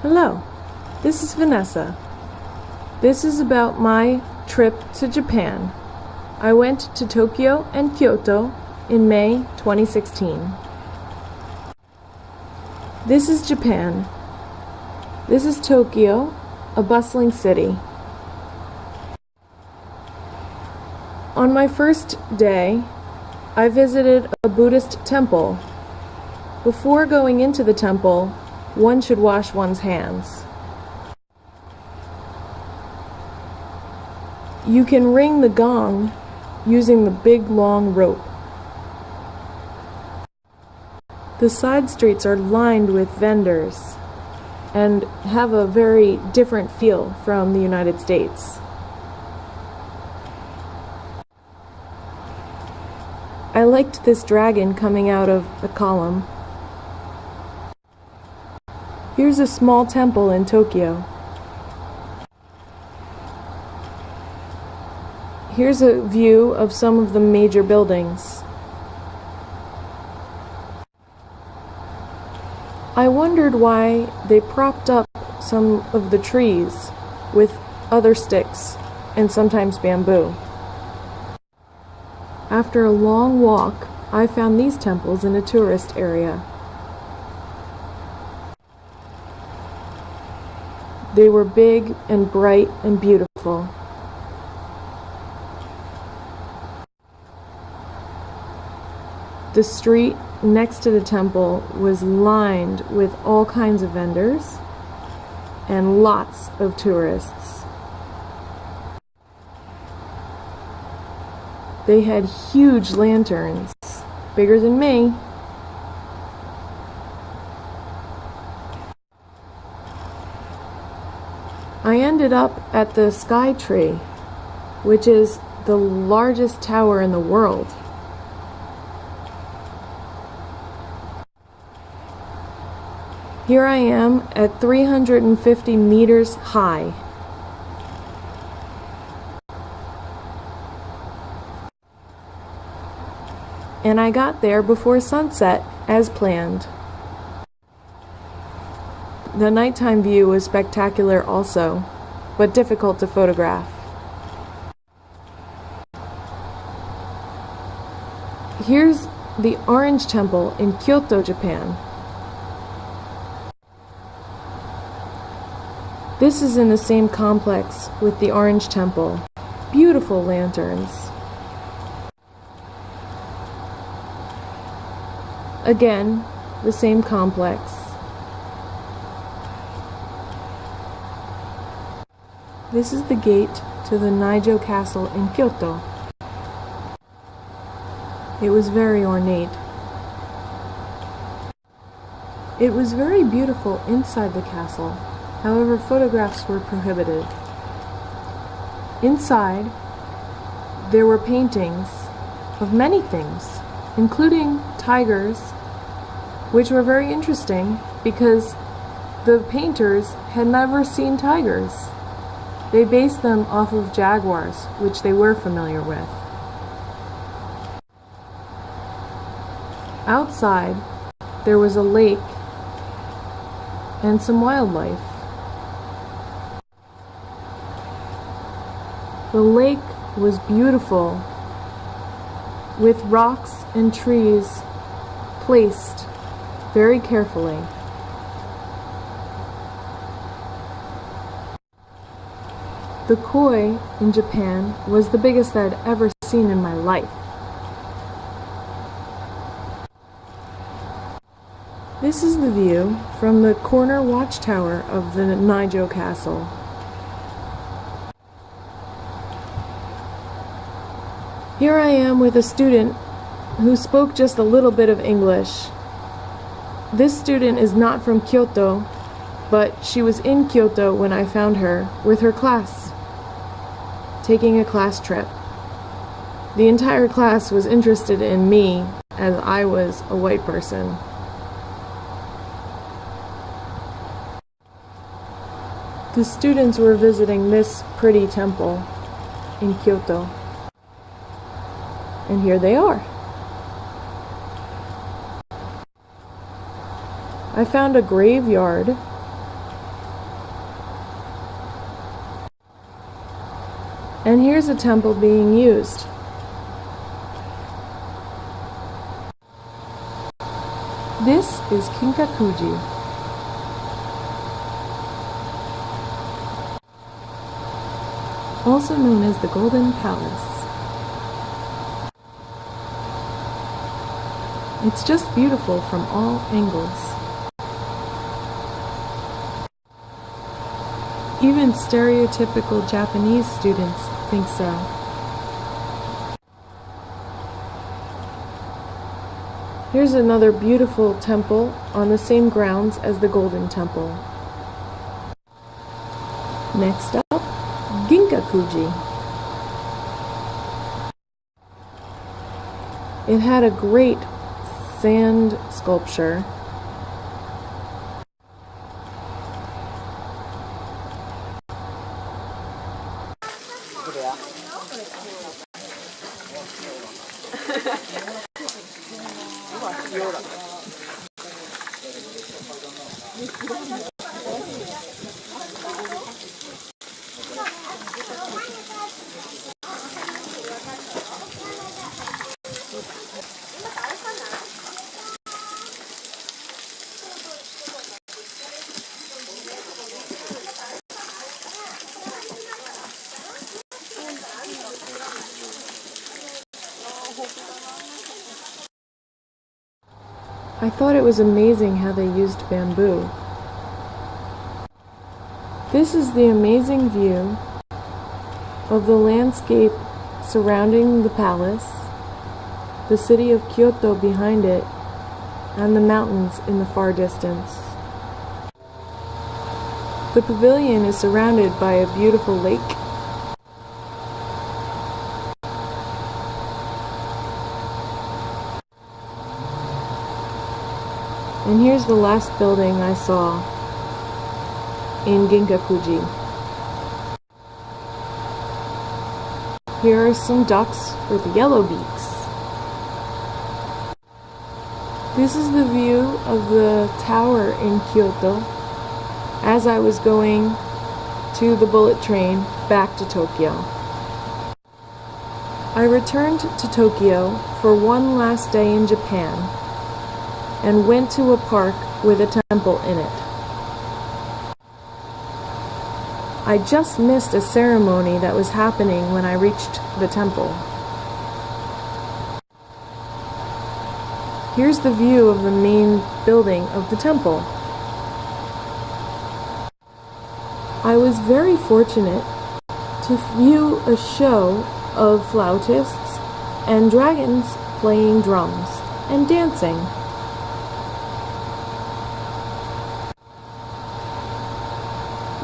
Hello, this is Vanessa. This is about my trip to Japan. I went to Tokyo and Kyoto in May 2016. This is Japan. This is Tokyo, a bustling city. On my first day, I visited a Buddhist temple. Before going into the temple, one should wash one's hands. You can ring the gong using the big long rope. The side streets are lined with vendors and have a very different feel from the United States. I liked this dragon coming out of a column. Here's a small temple in Tokyo. Here's a view of some of the major buildings. I wondered why they propped up some of the trees with other sticks and sometimes bamboo. After a long walk, I found these temples in a tourist area. They were big and bright and beautiful. The street next to the temple was lined with all kinds of vendors and lots of tourists. They had huge lanterns, bigger than me. I ended up at the Sky Tree, which is the largest tower in the world. Here I am at 350 meters high. And I got there before sunset, as planned. The nighttime view was spectacular also, but difficult to photograph. Here's the Orange Temple in Kyoto, Japan. This is in the same complex with the Orange Temple. Beautiful lanterns. Again, the same complex. This is the gate to the Naijo Castle in Kyoto. It was very ornate. It was very beautiful inside the castle, however photographs were prohibited. Inside, there were paintings of many things, including tigers, which were very interesting because the painters had never seen tigers. They based them off of jaguars, which they were familiar with. Outside, there was a lake and some wildlife. The lake was beautiful, with rocks and trees placed very carefully. The koi in Japan was the biggest I'd ever seen in my life. This is the view from the corner watchtower of the Naijo Castle. Here I am with a student who spoke just a little bit of English. This student is not from Kyoto, but she was in Kyoto when I found her with her class, taking a class trip. The entire class was interested in me as I was a white person. The students were visiting this pretty temple in Kyoto. And here they are. I found a graveyard And here's a temple being used. This is Kinkakuji. Also known as the Golden Palace. It's just beautiful from all angles. Even stereotypical Japanese students think so. Here's another beautiful temple on the same grounds as the Golden Temple. Next up, Ginkakuji. It had a great sand sculpture. I thought it was amazing how they used bamboo. This is the amazing view of the landscape surrounding the palace, the city of Kyoto behind it, and the mountains in the far distance. The pavilion is surrounded by a beautiful lake. And here's the last building I saw in Ginkakuji. Here are some ducks with yellow beaks. This is the view of the tower in Kyoto as I was going to the bullet train back to Tokyo. I returned to Tokyo for one last day in Japan and went to a park with a temple in it. I just missed a ceremony that was happening when I reached the temple. Here's the view of the main building of the temple. I was very fortunate to view a show of flautists and dragons playing drums and dancing.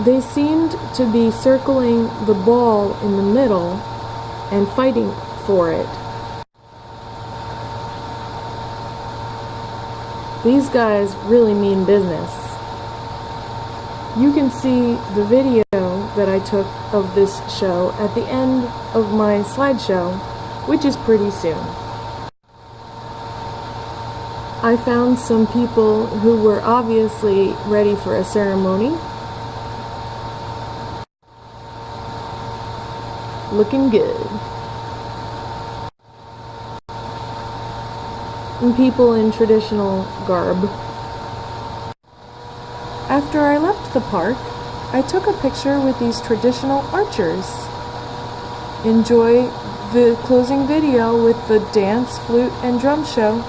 They seemed to be circling the ball in the middle and fighting for it. These guys really mean business. You can see the video that I took of this show at the end of my slideshow, which is pretty soon. I found some people who were obviously ready for a ceremony. Looking good. And people in traditional garb. After I left the park, I took a picture with these traditional archers. Enjoy the closing video with the dance, flute, and drum show.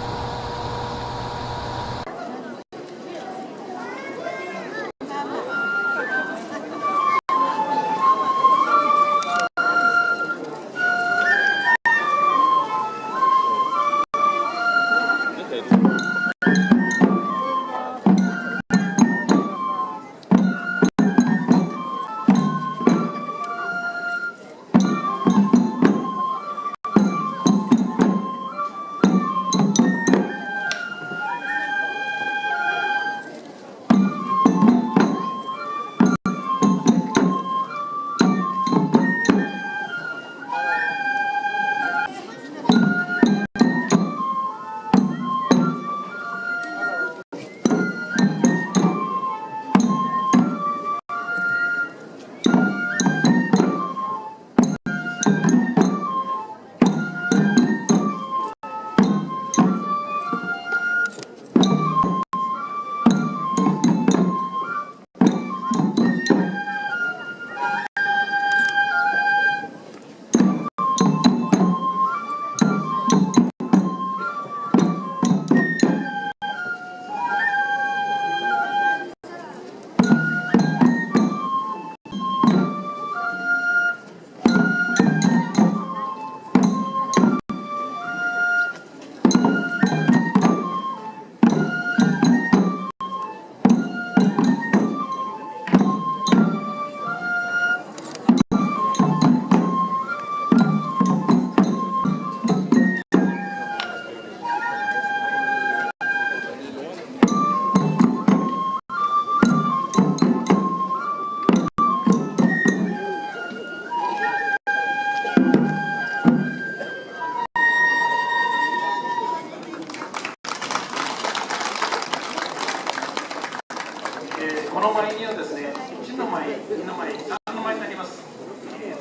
この前にはですね、1の前、2の前、3の前になります。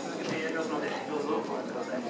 続けてやりますので、どうぞご覧ください。